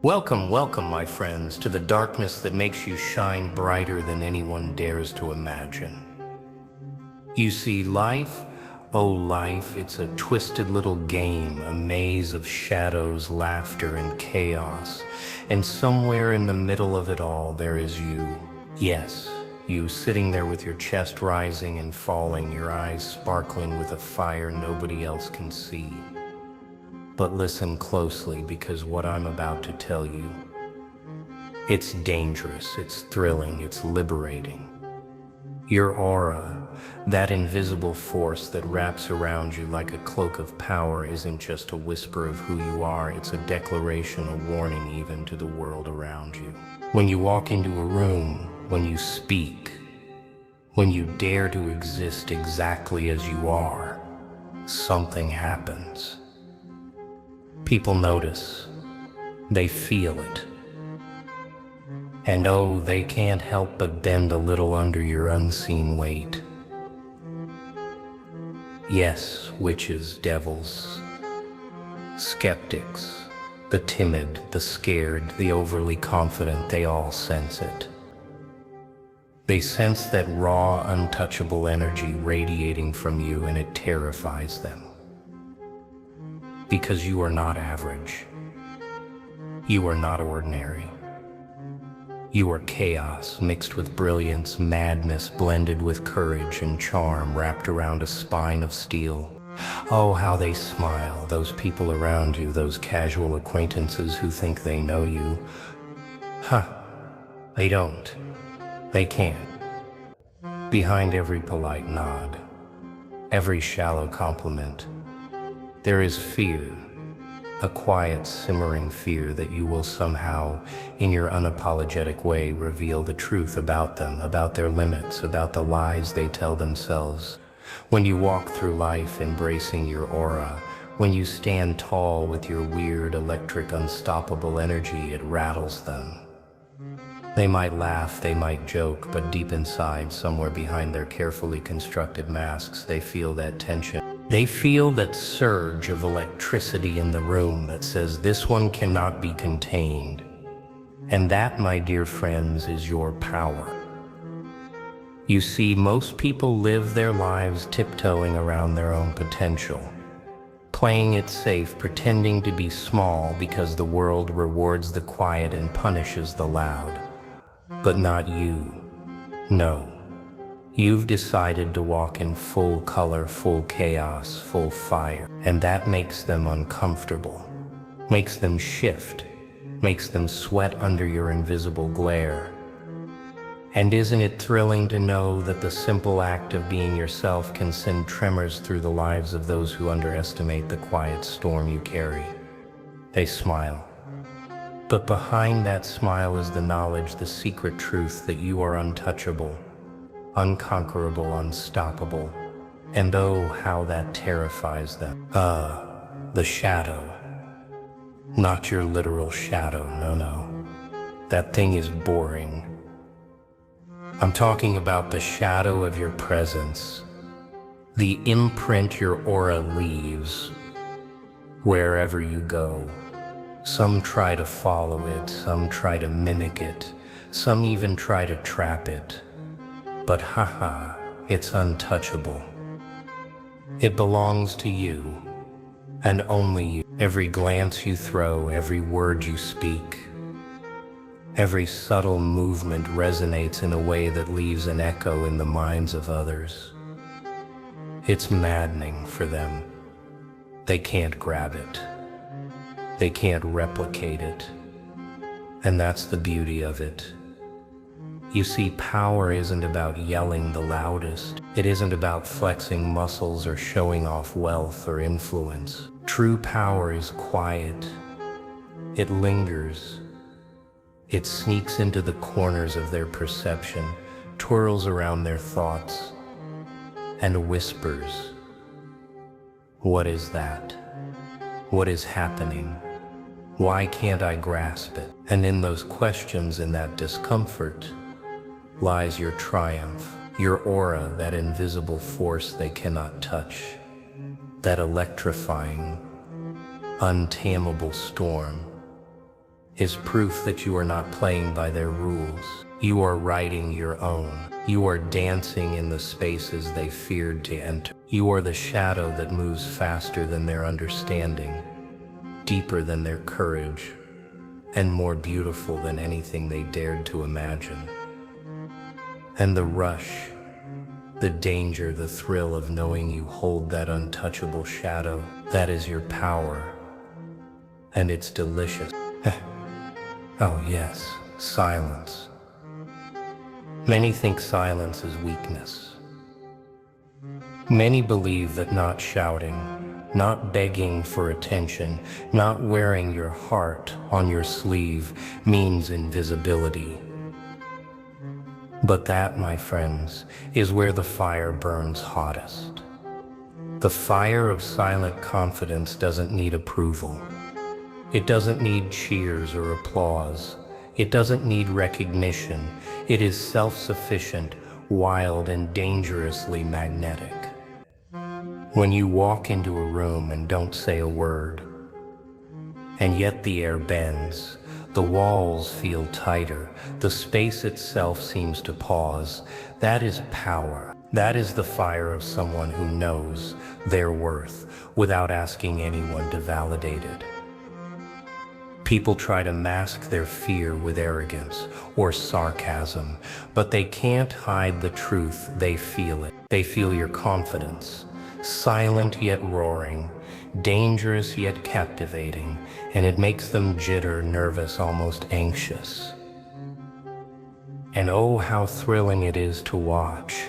Welcome, welcome, my friends, to the darkness that makes you shine brighter than anyone dares to imagine. You see, life, oh life, it's a twisted little game, a maze of shadows, laughter, and chaos. And somewhere in the middle of it all, there is you. Yes, you sitting there with your chest rising and falling, your eyes sparkling with a fire nobody else can see. But listen closely, because what I'm about to tell you, it's dangerous, it's thrilling, it's liberating. Your aura, that invisible force that wraps around you like a cloak of power, isn't just a whisper of who you are, it's a declaration, a warning even to the world around you. When you walk into a room, when you speak, when you dare to exist exactly as you are, something happens. People notice, they feel it. And oh, they can't help but bend a little under your unseen weight. Yes, witches, devils, skeptics, the timid, the scared, the overly confident, they all sense it. They sense that raw, untouchable energy radiating from you, and it terrifies them. Because you are not average. You are not ordinary. You are chaos mixed with brilliance, madness blended with courage and charm wrapped around a spine of steel. Oh, how they smile, those people around you, those casual acquaintances who think they know you. They don't. They can't. Behind every polite nod, every shallow compliment, there is fear, a quiet, simmering fear that you will somehow, in your unapologetic way, reveal the truth about them, about their limits, about the lies they tell themselves. When you walk through life embracing your aura, when you stand tall with your weird, electric, unstoppable energy, it rattles them. They might laugh, they might joke, but deep inside, somewhere behind their carefully constructed masks, they feel that tension. They feel that surge of electricity in the room that says this one cannot be contained. And that, my dear friends, is your power. You see, most people live their lives tiptoeing around their own potential, playing it safe, pretending to be small because the world rewards the quiet and punishes the loud. But not you. No. You've decided to walk in full color, full chaos, full fire. And that makes them uncomfortable, makes them shift, makes them sweat under your invisible glare. And isn't it thrilling to know that the simple act of being yourself can send tremors through the lives of those who underestimate the quiet storm you carry? They smile. But behind that smile is the knowledge, the secret truth that you are untouchable, unconquerable, unstoppable. And oh, how that terrifies them. The shadow. Not your literal shadow, no. That thing is boring. I'm talking about the shadow of your presence, the imprint your aura leaves wherever you go. Some try to follow it, some try to mimic it, some even try to trap it. But it's untouchable. It belongs to you, and only you. Every glance you throw, every word you speak, every subtle movement resonates in a way that leaves an echo in the minds of others. It's maddening for them. They can't grab it. They can't replicate it. And that's the beauty of it. You see, power isn't about yelling the loudest. It isn't about flexing muscles or showing off wealth or influence. True power is quiet. It lingers. It sneaks into the corners of their perception, twirls around their thoughts, and whispers. What is that? What is happening? Why can't I grasp it? And in those questions, in that discomfort, lies your triumph, your aura, that invisible force they cannot touch, that electrifying, untamable storm. is proof that you are not playing by their rules. You are writing your own. You are dancing in the spaces they feared to enter. You are the shadow that moves faster than their understanding, deeper than their courage, and more beautiful than anything they dared to imagine. And the rush, the danger, the thrill of knowing you hold that untouchable shadow, that is your power. And it's delicious. Oh yes, silence. Many think silence is weakness. Many believe that not shouting, not begging for attention, not wearing your heart on your sleeve means invisibility. But that, my friends, is where the fire burns hottest. The fire of silent confidence doesn't need approval. It doesn't need cheers or applause. It doesn't need recognition. It is self-sufficient, wild, and dangerously magnetic. When you walk into a room and don't say a word, and yet the air bends, the walls feel tighter, the space itself seems to pause, that is power. That is the fire of someone who knows their worth without asking anyone to validate it. People try to mask their fear with arrogance or sarcasm, but they can't hide the truth. They feel it. They feel your confidence, silent yet roaring, dangerous yet captivating, and it makes them jitter, nervous, almost anxious. And oh, how thrilling it is to watch.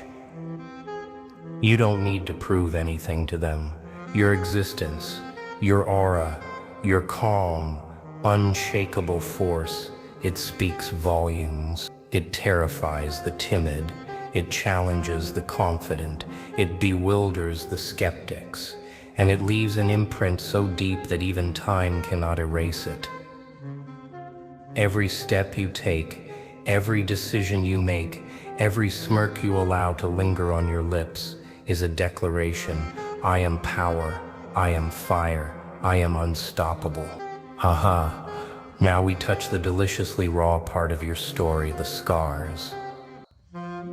You don't need to prove anything to them. Your existence, your aura, your calm, unshakable force, it speaks volumes. It terrifies the timid. It challenges the confident. It bewilders the skeptics. And it leaves an imprint so deep that even time cannot erase it. Every step you take, every decision you make, every smirk you allow to linger on your lips is a declaration. I am power. I am fire. I am unstoppable. Aha, now we touch the deliciously raw part of your story, the scars.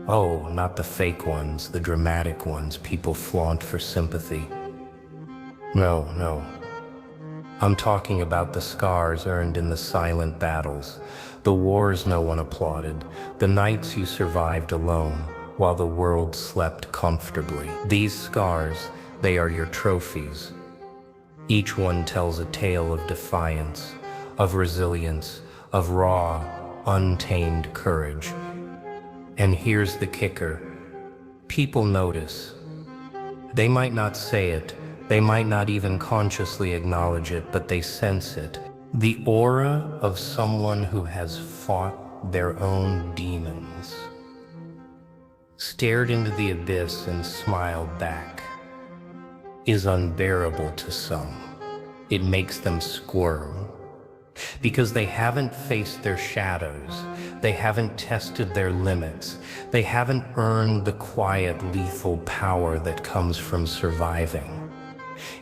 Oh, not the fake ones, the dramatic ones people flaunt for sympathy. No. I'm talking about the scars earned in the silent battles, the wars no one applauded, the nights you survived alone while the world slept comfortably. These scars, they are your trophies. Each one tells a tale of defiance, of resilience, of raw, untamed courage. And here's the kicker. People notice. They might not say it, they might not even consciously acknowledge it, but they sense it. The aura of someone who has fought their own demons, stared into the abyss and smiled back, is unbearable to some. It makes them squirm, because they haven't faced their shadows, they haven't tested their limits, they haven't earned the quiet, lethal power that comes from surviving.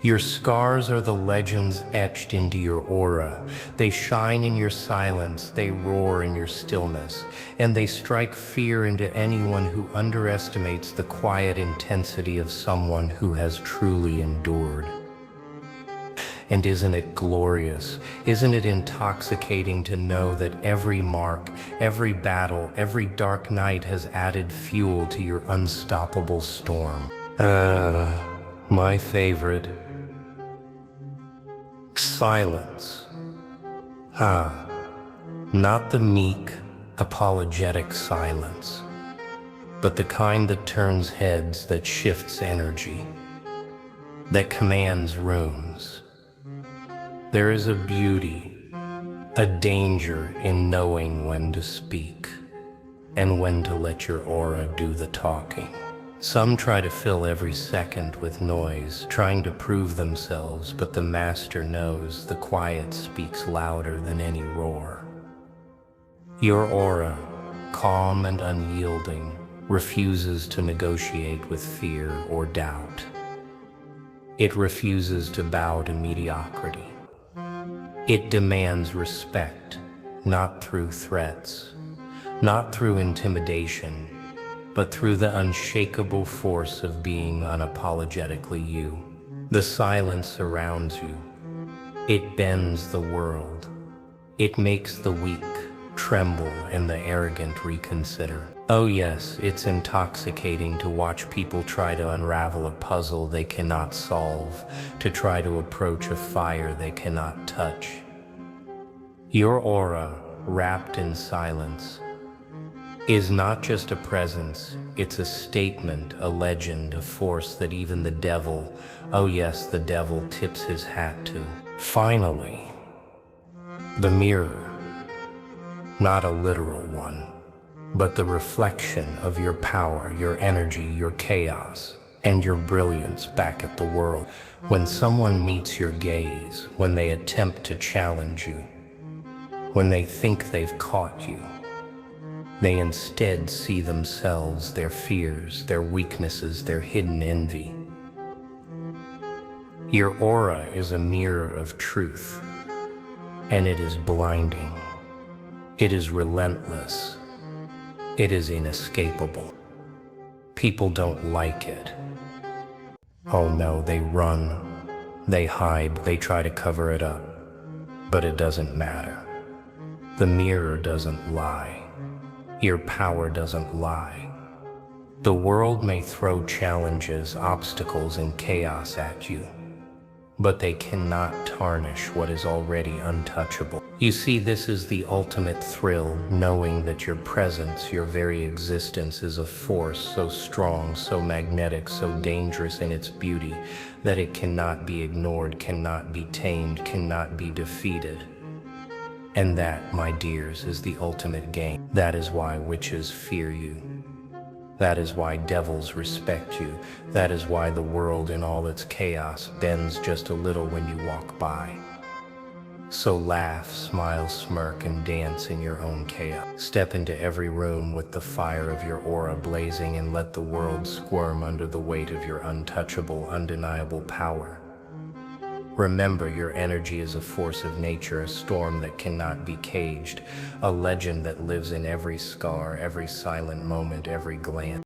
Your scars are the legends etched into your aura. They shine in your silence, they roar in your stillness, and they strike fear into anyone who underestimates the quiet intensity of someone who has truly endured. And isn't it glorious? Isn't it intoxicating to know that every mark, every battle, every dark night has added fuel to your unstoppable storm? My favorite. Silence. Not the meek, apologetic silence, but the kind that turns heads, that shifts energy, that commands rooms. There is a beauty, a danger in knowing when to speak and when to let your aura do the talking. Some try to fill every second with noise, trying to prove themselves, but the master knows the quiet speaks louder than any roar. Your aura, calm and unyielding, refuses to negotiate with fear or doubt. It refuses to bow to mediocrity. It demands respect, not through threats, not through intimidation, but through the unshakable force of being unapologetically you. The silence surrounds you. It bends the world. It makes the weak tremble and the arrogant reconsider. Oh yes, it's intoxicating to watch people try to unravel a puzzle they cannot solve, to try to approach a fire they cannot touch. Your aura, wrapped in silence, is not just a presence, it's a statement, a legend, a force that even the devil, oh yes, the devil tips his hat to. Finally, the mirror, not a literal one, but the reflection of your power, your energy, your chaos, and your brilliance back at the world. When someone meets your gaze, when they attempt to challenge you, when they think they've caught you, they instead see themselves, their fears, their weaknesses, their hidden envy. Your aura is a mirror of truth, and it is blinding. It is relentless. It is inescapable. People don't like it. Oh no, they run, they hide, they try to cover it up. But it doesn't matter. The mirror doesn't lie. Your power doesn't lie. The world may throw challenges, obstacles, and chaos at you, but they cannot tarnish what is already untouchable. You see, this is the ultimate thrill, knowing that your presence, your very existence, is a force so strong, so magnetic, so dangerous in its beauty, that it cannot be ignored, cannot be tamed, cannot be defeated. And that, my dears, is the ultimate game. That is why witches fear you. That is why devils respect you. That is why the world in all its chaos bends just a little when you walk by. So laugh, smile, smirk, and dance in your own chaos. Step into every room with the fire of your aura blazing and let the world squirm under the weight of your untouchable, undeniable power. Remember, your energy is a force of nature, a storm that cannot be caged, a legend that lives in every scar, every silent moment, every glance.